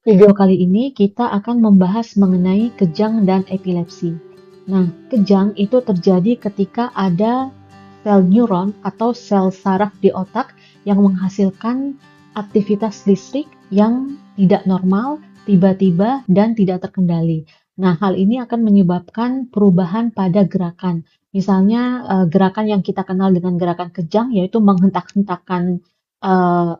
Video kali ini kita akan membahas mengenai kejang dan epilepsi. Nah, kejang itu terjadi ketika ada sel neuron atau sel saraf di otak yang menghasilkan aktivitas listrik yang tidak normal, tiba-tiba, dan tidak terkendali. Nah, hal ini akan menyebabkan perubahan pada gerakan. Misalnya, gerakan yang kita kenal dengan gerakan kejang, yaitu menghentak-hentakan eh,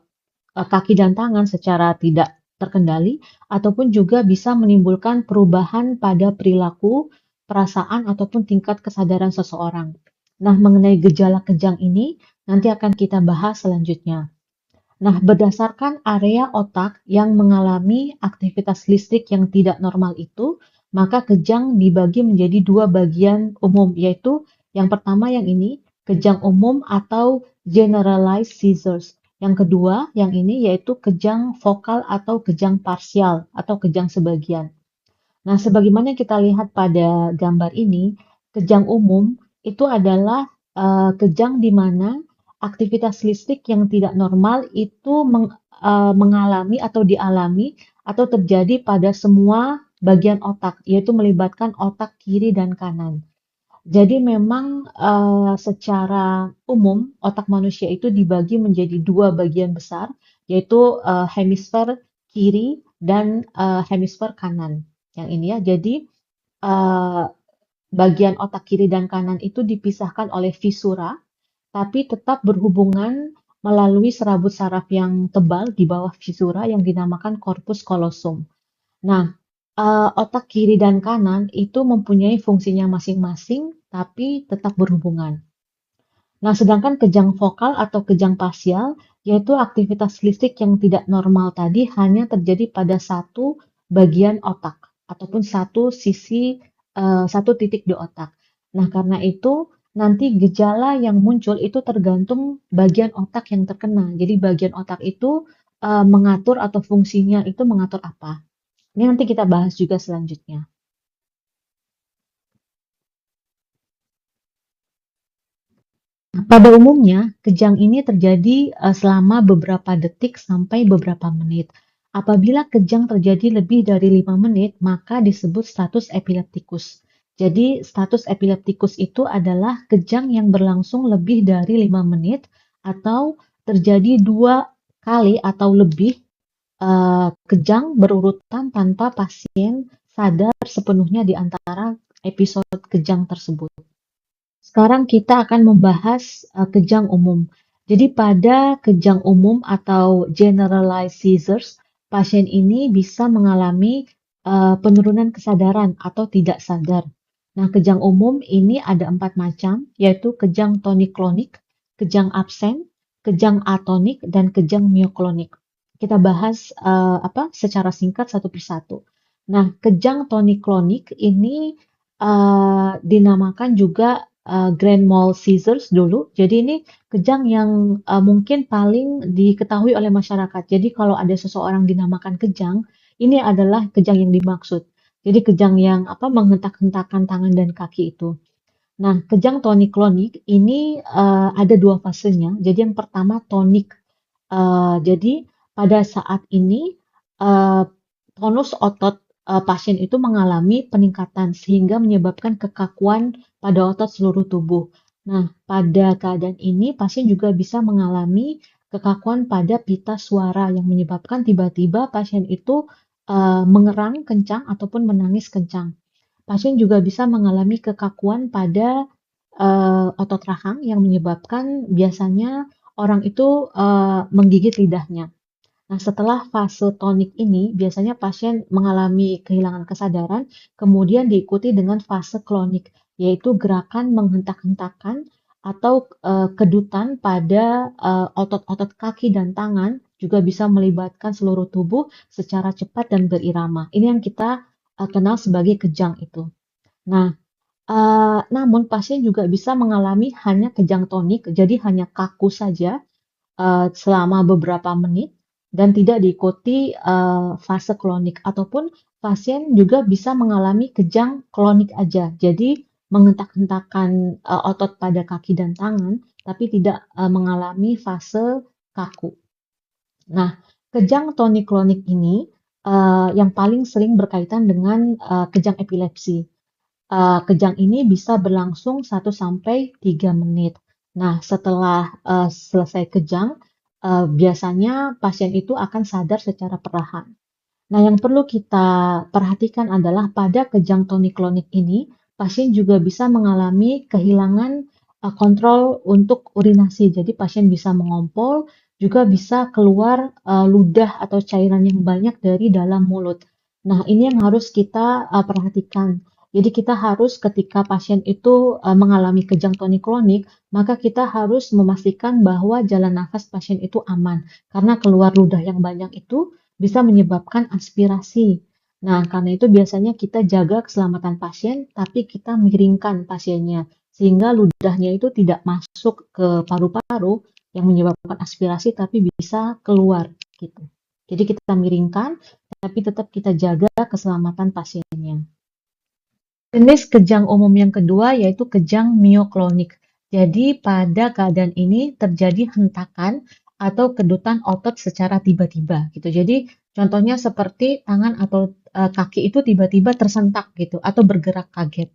kaki dan tangan secara tidak terkendali, ataupun juga bisa menimbulkan perubahan pada perilaku, perasaan, ataupun tingkat kesadaran seseorang. Nah, mengenai gejala kejang ini nanti akan kita bahas selanjutnya. Nah, berdasarkan area otak yang mengalami aktivitas listrik yang tidak normal itu, maka kejang dibagi menjadi dua bagian umum, yaitu yang pertama yang ini, kejang umum atau generalized seizures. Yang kedua, yang ini yaitu kejang vokal atau kejang parsial atau kejang sebagian. Nah, sebagaimana kita lihat pada gambar ini, kejang umum itu adalah kejang di mana aktivitas listrik yang tidak normal itu mengalami atau dialami atau terjadi pada semua bagian otak, yaitu melibatkan otak kiri dan kanan. Jadi memang secara umum otak manusia itu dibagi menjadi dua bagian besar, yaitu hemisfer kiri dan hemisfer kanan. Yang ini ya, jadi eh, bagian otak kiri dan kanan itu dipisahkan oleh visura, tapi tetap berhubungan melalui serabut saraf yang tebal di bawah visura yang dinamakan corpus callosum. Nah, otak kiri dan kanan itu mempunyai fungsinya masing-masing, tapi tetap berhubungan. Nah, sedangkan kejang vokal atau kejang pasial, yaitu aktivitas listrik yang tidak normal tadi hanya terjadi pada satu bagian otak, ataupun satu sisi, satu titik di otak. Nah, karena itu nanti gejala yang muncul itu tergantung bagian otak yang terkena. Jadi bagian otak itu mengatur atau fungsinya itu mengatur apa. Ini nanti kita bahas juga selanjutnya. Pada umumnya, kejang ini terjadi selama beberapa detik sampai beberapa menit. Apabila kejang terjadi lebih dari 5 menit, maka disebut status epileptikus. Jadi, status epileptikus itu adalah kejang yang berlangsung lebih dari 5 menit atau terjadi dua kali atau lebih kejang berurutan tanpa pasien sadar sepenuhnya di antara episode kejang tersebut. Sekarang kita akan membahas kejang umum. Jadi pada kejang umum atau generalized seizures, pasien ini bisa mengalami penurunan kesadaran atau tidak sadar. Nah, kejang umum ini ada 4 macam, yaitu kejang tonik-klonik, kejang absen, kejang atonik, dan kejang mioklonik. Kita bahas secara singkat satu persatu. Nah, kejang tonik-klonik ini dinamakan juga grand mal seizures dulu. Jadi ini kejang yang mungkin paling diketahui oleh masyarakat. Jadi kalau ada seseorang dinamakan kejang, ini adalah kejang yang dimaksud. Jadi kejang yang menghentak-hentakan tangan dan kaki itu. Nah, kejang tonik-klonik ini ada dua fasenya. Jadi yang pertama tonik. Jadi pada saat ini eh, tonus otot pasien itu mengalami peningkatan sehingga menyebabkan kekakuan pada otot seluruh tubuh. Nah, pada keadaan ini pasien juga bisa mengalami kekakuan pada pita suara yang menyebabkan tiba-tiba pasien itu mengerang kencang ataupun menangis kencang. Pasien juga bisa mengalami kekakuan pada otot rahang yang menyebabkan biasanya orang itu menggigit lidahnya. Nah, setelah fase tonik ini, biasanya pasien mengalami kehilangan kesadaran, kemudian diikuti dengan fase klonik, yaitu gerakan menghentak-hentakan atau kedutan pada otot-otot kaki dan tangan, juga bisa melibatkan seluruh tubuh secara cepat dan berirama. Ini yang kita kenal sebagai kejang itu. Nah, namun pasien juga bisa mengalami hanya kejang tonik, jadi hanya kaku saja selama beberapa menit dan tidak diikuti fase klonik ataupun pasien juga bisa mengalami kejang klonik aja. Jadi menghentak-hentakan otot pada kaki dan tangan tapi tidak mengalami fase kaku. Nah, kejang tonik klonik ini yang paling sering berkaitan dengan kejang epilepsi. Kejang ini bisa berlangsung 1 sampai 3 menit. Nah, setelah selesai kejang, biasanya pasien itu akan sadar secara perlahan. Nah, yang perlu kita perhatikan adalah pada kejang tonik-klonik ini, pasien juga bisa mengalami kehilangan kontrol untuk urinasi. Jadi, pasien bisa mengompol, juga bisa keluar ludah atau cairan yang banyak dari dalam mulut. Nah, ini yang harus kita perhatikan. Jadi, kita harus ketika pasien itu mengalami kejang tonik-klonik, maka kita harus memastikan bahwa jalan nafas pasien itu aman. Karena keluar ludah yang banyak itu bisa menyebabkan aspirasi. Nah, karena itu biasanya kita jaga keselamatan pasien, tapi kita miringkan pasiennya, sehingga ludahnya itu tidak masuk ke paru-paru yang menyebabkan aspirasi, tapi bisa keluar gitu. Jadi kita miringkan, tapi tetap kita jaga keselamatan pasiennya. Jenis kejang umum yang kedua yaitu kejang mioklonik. Jadi pada keadaan ini terjadi hentakan atau kedutan otot secara tiba-tiba gitu. Jadi contohnya seperti tangan atau kaki itu tiba-tiba tersentak gitu atau bergerak kaget.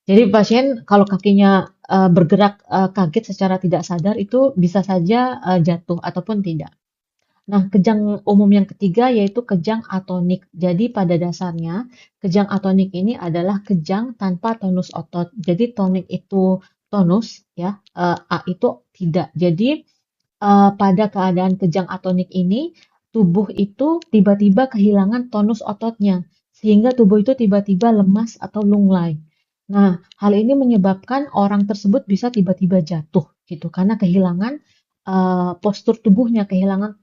Jadi pasien kalau kakinya bergerak kaget secara tidak sadar itu bisa saja jatuh ataupun tidak. Nah, kejang umum yang ketiga yaitu kejang atonik. Jadi pada dasarnya kejang atonik ini adalah kejang tanpa tonus otot. Jadi tonik itu tonus ya, A itu tidak. Jadi pada keadaan kejang atonik ini tubuh itu tiba-tiba kehilangan tonus ototnya sehingga tubuh itu tiba-tiba lemas atau lunglai. Nah, hal ini menyebabkan orang tersebut bisa tiba-tiba jatuh gitu karena kehilangan postur tubuhnya, kehilangan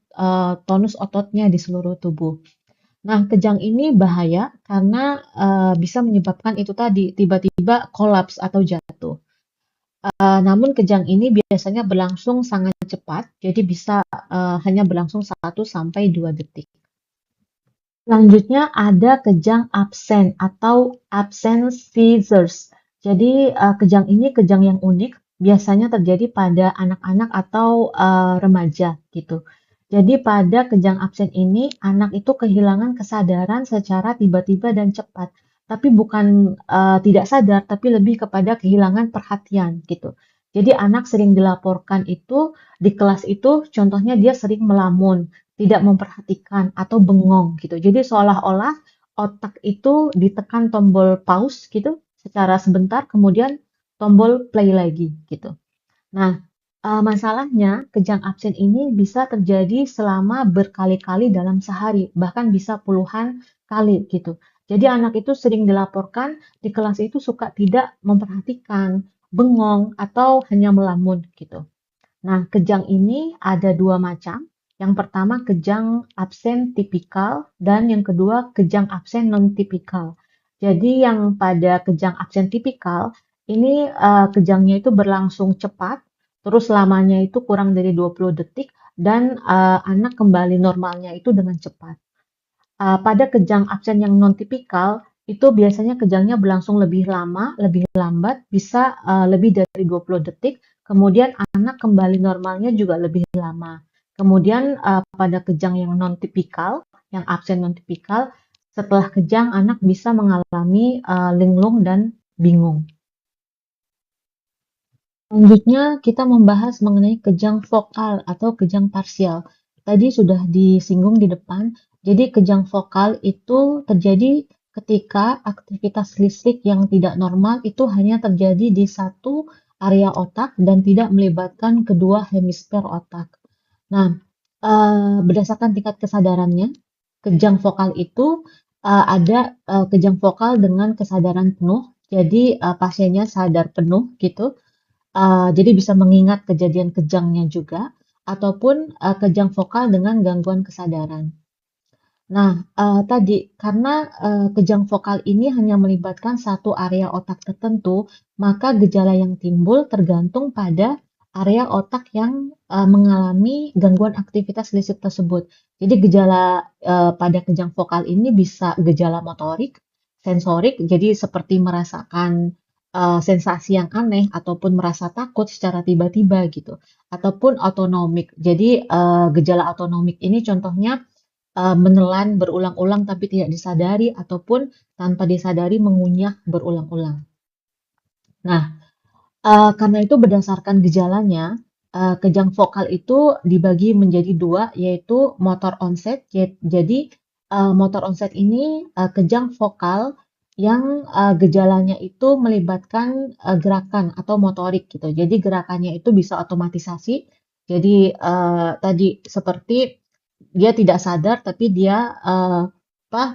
tonus ototnya di seluruh tubuh. Nah, kejang ini bahaya karena bisa menyebabkan itu tadi tiba-tiba kolaps atau jatuh. Namun kejang ini biasanya berlangsung sangat cepat, jadi bisa hanya berlangsung 1 sampai 2 detik. Selanjutnya ada kejang absen atau absent seizures. Jadi kejang ini kejang yang unik, biasanya terjadi pada anak-anak atau remaja gitu. Jadi pada kejang absen ini anak itu kehilangan kesadaran secara tiba-tiba dan cepat, tapi bukan tidak sadar, tapi lebih kepada kehilangan perhatian gitu. Jadi anak sering dilaporkan itu di kelas itu, contohnya dia sering melamun, tidak memperhatikan atau bengong gitu. Jadi seolah-olah otak itu ditekan tombol pause gitu secara sebentar, kemudian tombol play lagi gitu. Nah, masalahnya kejang absen ini bisa terjadi selama berkali-kali dalam sehari, bahkan bisa puluhan kali gitu. Jadi anak itu sering dilaporkan di kelas itu suka tidak memperhatikan, bengong, atau hanya melamun gitu. Nah, kejang ini ada dua macam. Yang pertama kejang absen tipikal dan yang kedua kejang absen non-tipikal. Jadi yang pada kejang absen tipikal ini kejangnya itu berlangsung cepat, terus lamanya itu kurang dari 20 detik dan anak kembali normalnya itu dengan cepat. Pada kejang absen yang non-tipikal, itu biasanya kejangnya berlangsung lebih lama, lebih lambat, bisa lebih dari 20 detik, kemudian anak kembali normalnya juga lebih lama. Kemudian pada kejang yang non-tipikal, yang absen non-tipikal, setelah kejang anak bisa mengalami linglung dan bingung. Selanjutnya kita membahas mengenai kejang vokal atau kejang parsial. Tadi sudah disinggung di depan, jadi kejang vokal itu terjadi ketika aktivitas listrik yang tidak normal itu hanya terjadi di satu area otak dan tidak melibatkan kedua hemisfer otak. Nah, berdasarkan tingkat kesadarannya, kejang vokal itu ada kejang vokal dengan kesadaran penuh, jadi pasiennya sadar penuh gitu. Jadi bisa mengingat kejadian kejangnya juga, ataupun kejang vokal dengan gangguan kesadaran. Nah, tadi karena kejang vokal ini hanya melibatkan satu area otak tertentu, maka gejala yang timbul tergantung pada area otak yang mengalami gangguan aktivitas listrik tersebut. Jadi gejala pada kejang vokal ini bisa gejala motorik, sensorik, jadi seperti merasakan sensasi yang aneh ataupun merasa takut secara tiba-tiba gitu, ataupun autonomik. Jadi gejala autonomik ini contohnya menelan berulang-ulang tapi tidak disadari ataupun tanpa disadari mengunyah berulang-ulang. Nah, karena itu berdasarkan gejalanya, kejang vokal itu dibagi menjadi dua, yaitu motor onset. Jadi, motor onset ini kejang vokal yang gejalanya itu melibatkan gerakan atau motorik gitu. Jadi gerakannya itu bisa otomatisasi. Jadi tadi seperti dia tidak sadar tapi dia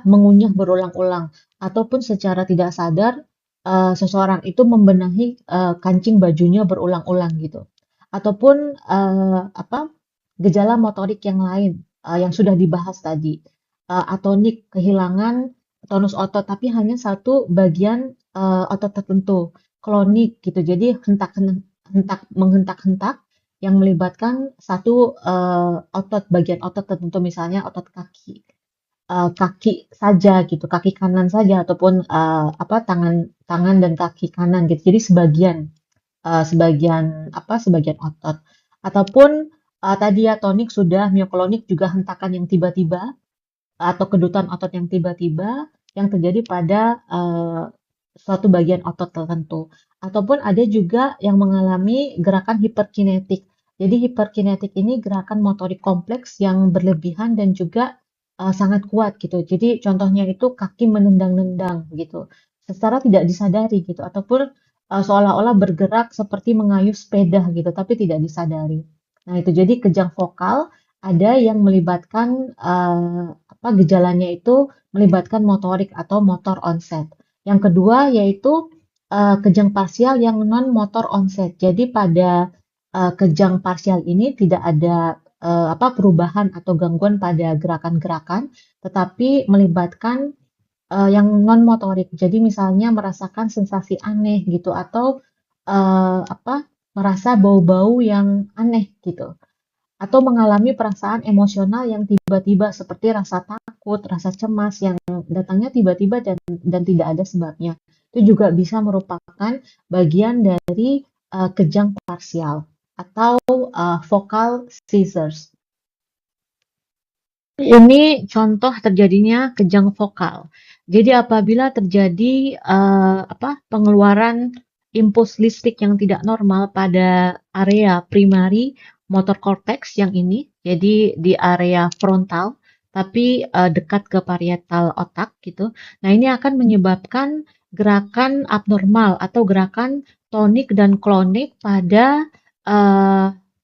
mengunyah berulang-ulang ataupun secara tidak sadar seseorang itu membenahi kancing bajunya berulang-ulang gitu. Ataupun gejala motorik yang lain yang sudah dibahas tadi. Atonik, kehilangan tonus otot tapi hanya satu bagian otot tertentu. Klonik gitu. Jadi menghentak-hentak yang melibatkan satu otot, bagian otot tertentu, misalnya otot kaki. Kaki saja gitu, kaki kanan saja ataupun tangan tangan dan kaki kanan gitu. Jadi sebagian otot. Ataupun tadi ya tonik sudah, mioklonik juga hentakan yang tiba-tiba atau kedutan otot yang tiba-tiba yang terjadi pada suatu bagian otot tertentu. Ataupun ada juga yang mengalami gerakan hiperkinetik. Jadi hiperkinetik ini gerakan motorik kompleks yang berlebihan dan juga sangat kuat gitu. Jadi contohnya itu kaki menendang-nendang gitu, secara tidak disadari gitu, ataupun seolah-olah bergerak seperti mengayuh sepeda gitu, tapi tidak disadari. Nah itu jadi kejang vokal ada yang melibatkan gejalanya itu melibatkan motorik atau motor onset. Yang kedua yaitu kejang parsial yang non motor onset. Jadi pada kejang parsial ini tidak ada perubahan atau gangguan pada gerakan-gerakan, tetapi melibatkan yang non motorik. Jadi misalnya merasakan sensasi aneh gitu atau merasa bau-bau yang aneh gitu. Atau mengalami perasaan emosional yang tiba-tiba seperti rasa takut, rasa cemas yang datangnya tiba-tiba dan tidak ada sebabnya. Itu juga bisa merupakan bagian dari kejang parsial atau vocal seizures. Ini contoh terjadinya kejang vokal. Jadi apabila terjadi pengeluaran impuls listrik yang tidak normal pada area primary motor cortex yang ini, jadi di area frontal, tapi dekat ke parietal otak gitu. Nah ini akan menyebabkan gerakan abnormal atau gerakan tonik dan klonik pada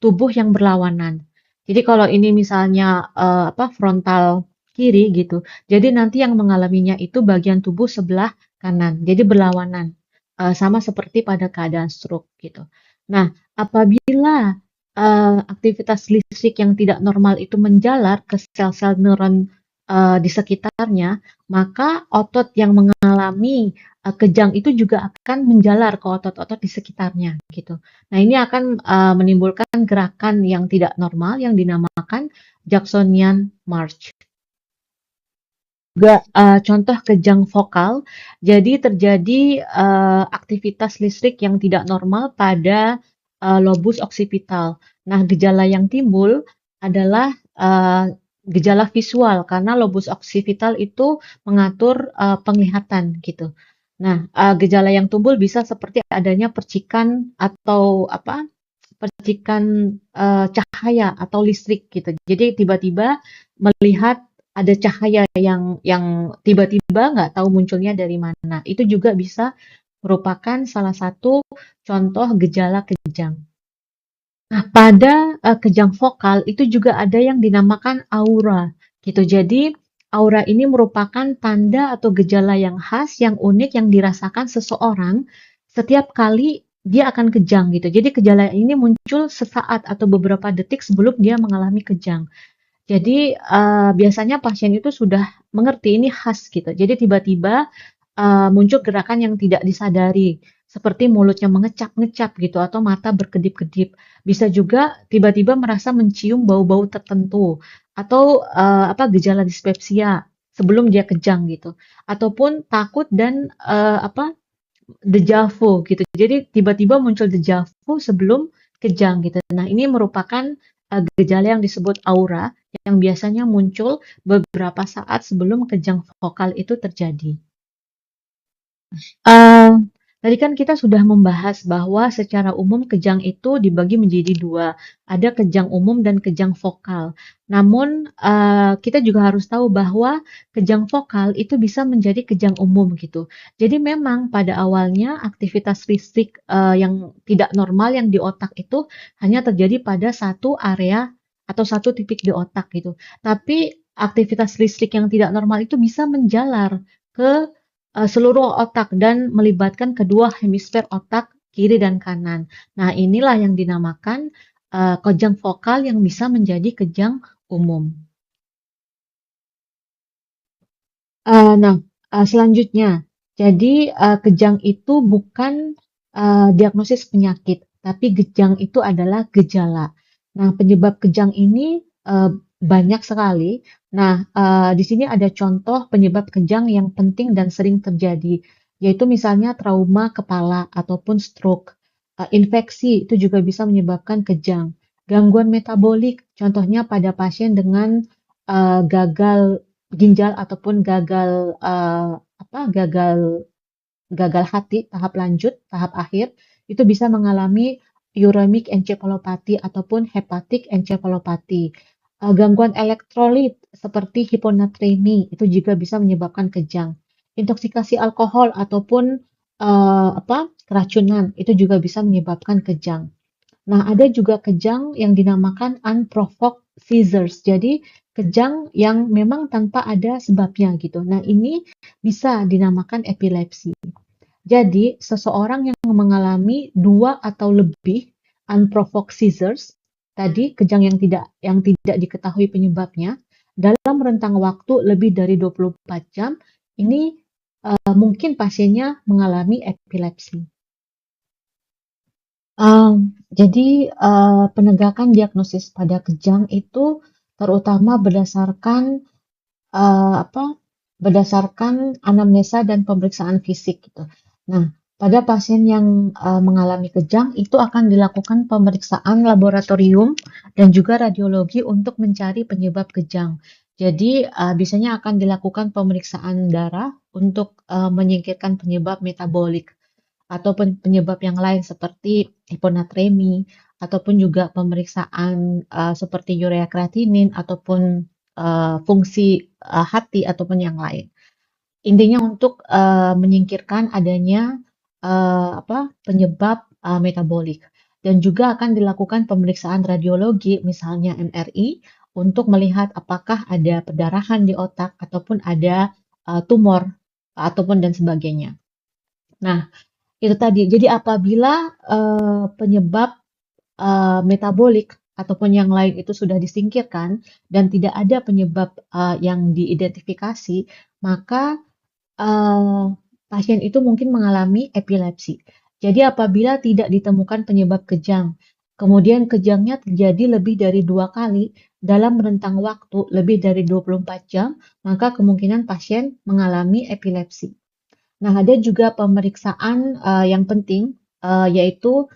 tubuh yang berlawanan. Jadi kalau ini misalnya frontal kiri gitu. Jadi nanti yang mengalaminya itu bagian tubuh sebelah kanan. Jadi berlawanan. Sama seperti pada keadaan stroke gitu. Nah, apabila aktivitas listrik yang tidak normal itu menjalar ke sel-sel neuron di sekitarnya, maka otot yang mengalami kejang itu juga akan menjalar ke otot-otot di sekitarnya gitu. Nah, ini akan menimbulkan gerakan yang tidak normal yang dinamakan Jacksonian March. Juga contoh kejang vokal, jadi terjadi aktivitas listrik yang tidak normal pada lobus occipital. Nah, gejala yang timbul adalah gejala visual karena lobus occipital itu mengatur penglihatan gitu. Nah, gejala yang timbul bisa seperti adanya percikan atau percikan cahaya atau listrik gitu. Jadi tiba-tiba melihat ada cahaya yang tiba-tiba nggak tahu munculnya dari mana. Itu juga bisa merupakan salah satu contoh gejala kejang. Nah, pada kejang vokal itu juga ada yang dinamakan aura gitu. Jadi aura ini merupakan tanda atau gejala yang khas, yang unik yang dirasakan seseorang setiap kali dia akan kejang gitu. Jadi gejala ini muncul sesaat atau beberapa detik sebelum dia mengalami kejang. Jadi biasanya pasien itu sudah mengerti ini khas gitu. Jadi tiba-tiba muncul gerakan yang tidak disadari, seperti mulutnya mengecap-ngecap gitu atau mata berkedip-kedip. Bisa juga tiba-tiba merasa mencium bau-bau tertentu atau gejala dispepsia sebelum dia kejang gitu. Ataupun takut dan deja vu gitu. Jadi tiba-tiba muncul deja vu sebelum kejang gitu. Nah, ini merupakan gejala yang disebut aura yang biasanya muncul beberapa saat sebelum kejang vokal itu terjadi. Eee, Tadi kan kita sudah membahas bahwa secara umum kejang itu dibagi menjadi dua, ada kejang umum dan kejang vokal. Namun, kita juga harus tahu bahwa kejang vokal itu bisa menjadi kejang umum gitu. Jadi memang pada awalnya aktivitas listrik, yang tidak normal yang di otak itu hanya terjadi pada satu area atau satu titik di otak gitu. Tapi aktivitas listrik yang tidak normal itu bisa menjalar ke seluruh otak dan melibatkan kedua hemisfer otak kiri dan kanan. Nah, inilah yang dinamakan kejang vokal yang bisa menjadi kejang umum. Nah, selanjutnya, jadi kejang itu bukan diagnosis penyakit, tapi kejang itu adalah gejala. Nah, penyebab kejang ini banyak sekali. Nah, di sini ada contoh penyebab kejang yang penting dan sering terjadi, yaitu misalnya trauma kepala ataupun stroke. Infeksi itu juga bisa menyebabkan kejang. Gangguan metabolik, contohnya pada pasien dengan gagal ginjal ataupun gagal gagal gagal hati tahap lanjut, tahap akhir itu bisa mengalami uremic encephalopathy ataupun hepatic encephalopathy. Gangguan elektrolit seperti hiponatremi itu juga bisa menyebabkan kejang. Intoksikasi alkohol ataupun keracunan itu juga bisa menyebabkan kejang. Nah, ada juga kejang yang dinamakan unprovoked seizures. Jadi, kejang yang memang tanpa ada sebabnya gitu. Nah, ini bisa dinamakan epilepsi. Jadi, seseorang yang mengalami dua atau lebih unprovoked seizures, tadi kejang yang tidak diketahui penyebabnya, dalam rentang waktu lebih dari 24 jam, ini mungkin pasiennya mengalami epilepsi. Jadi, penegakan diagnosis pada kejang itu terutama berdasarkan anamnesa dan pemeriksaan fisik gitu. Nah, pada pasien yang mengalami kejang itu akan dilakukan pemeriksaan laboratorium dan juga radiologi untuk mencari penyebab kejang. Jadi, biasanya akan dilakukan pemeriksaan darah untuk menyingkirkan penyebab metabolik ataupun penyebab yang lain seperti hiponatremi ataupun juga pemeriksaan seperti urea kreatinin ataupun fungsi hati ataupun yang lain. Intinya untuk menyingkirkan adanya penyebab metabolik dan juga akan dilakukan pemeriksaan radiologi misalnya MRI untuk melihat apakah ada perdarahan di otak ataupun ada tumor ataupun dan sebagainya. Nah, itu tadi. Jadi apabila penyebab metabolik ataupun yang lain itu sudah disingkirkan dan tidak ada penyebab yang diidentifikasi, maka eh, pasien itu mungkin mengalami epilepsi. Jadi apabila tidak ditemukan penyebab kejang, kemudian kejangnya terjadi lebih dari 2 kali dalam rentang waktu lebih dari 24 jam, maka kemungkinan pasien mengalami epilepsi. Nah, ada juga pemeriksaan yang penting, yaitu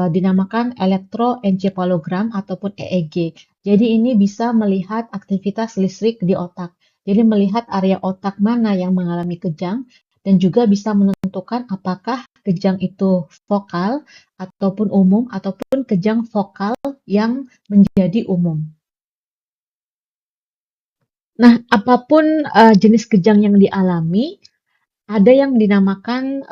dinamakan elektroencephalogram ataupun EEG. Jadi ini bisa melihat aktivitas listrik di otak. Jadi melihat area otak mana yang mengalami kejang dan juga bisa menentukan apakah kejang itu vokal ataupun umum ataupun kejang vokal yang menjadi umum. Nah, apapun jenis kejang yang dialami, ada yang dinamakan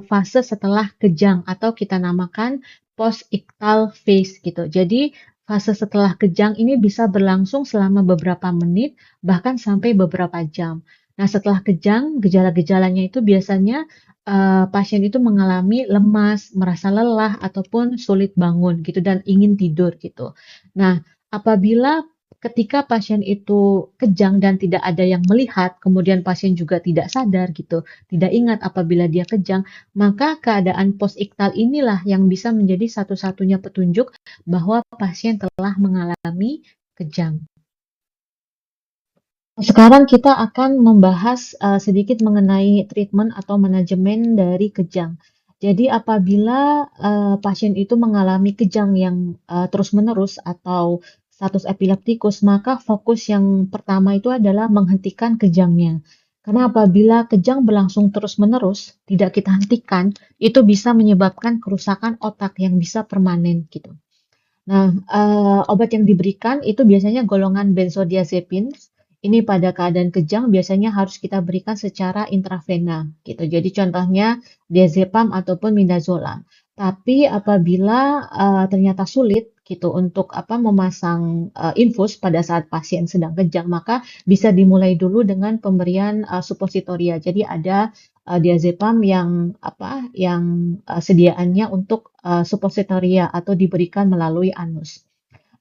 fase setelah kejang atau kita namakan post-ictal phase gitu. Jadi fase setelah kejang ini bisa berlangsung selama beberapa menit bahkan sampai beberapa jam. Nah, setelah kejang, gejala-gejalanya itu biasanya pasien itu mengalami lemas, merasa lelah ataupun sulit bangun gitu dan ingin tidur gitu. Nah, apabila ketika pasien itu kejang dan tidak ada yang melihat, kemudian pasien juga tidak sadar gitu, tidak ingat apabila dia kejang, maka keadaan postiktal inilah yang bisa menjadi satu-satunya petunjuk bahwa pasien telah mengalami kejang. Sekarang kita akan membahas sedikit mengenai treatment atau manajemen dari kejang. Jadi apabila pasien itu mengalami kejang yang terus-menerus atau status epileptikus, maka fokus yang pertama itu adalah menghentikan kejangnya. Karena apabila kejang berlangsung terus-menerus, tidak kita hentikan, itu bisa menyebabkan kerusakan otak yang bisa permanen gitu. Nah, obat yang diberikan itu biasanya golongan benzodiazepins. Ini pada keadaan kejang biasanya harus kita berikan secara intravena gitu. Jadi contohnya diazepam ataupun midazolam. Tapi apabila ternyata sulit gitu untuk memasang infus pada saat pasien sedang kejang, maka bisa dimulai dulu dengan pemberian supositoria. Jadi ada diazepam yang sediaannya untuk supositoria atau diberikan melalui anus.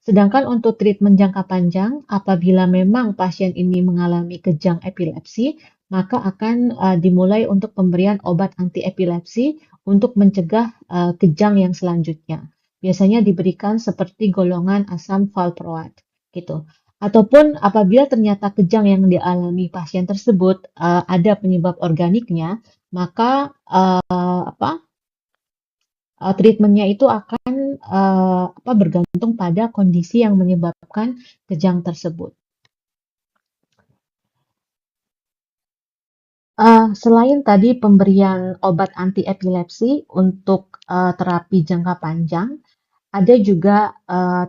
Sedangkan untuk treatment jangka panjang, apabila memang pasien ini mengalami kejang epilepsi, maka akan dimulai untuk pemberian obat anti-epilepsi untuk mencegah kejang yang selanjutnya. Biasanya diberikan seperti golongan asam valproat gitu. Ataupun apabila ternyata kejang yang dialami pasien tersebut ada penyebab organiknya, maka treatment itu akan bergantung pada kondisi yang menyebabkan kejang tersebut. Selain tadi pemberian obat anti-epilepsi untuk terapi jangka panjang, ada juga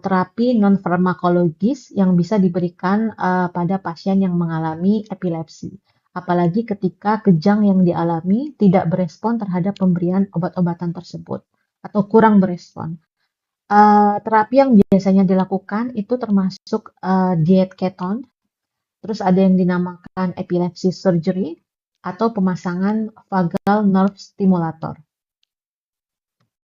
terapi non-farmakologis yang bisa diberikan pada pasien yang mengalami epilepsi. Apalagi ketika kejang yang dialami tidak berespon terhadap pemberian obat-obatan tersebut atau kurang berespon. Terapi yang biasanya dilakukan itu termasuk diet keton, terus ada yang dinamakan epilepsy surgery, atau pemasangan vagal nerve stimulator.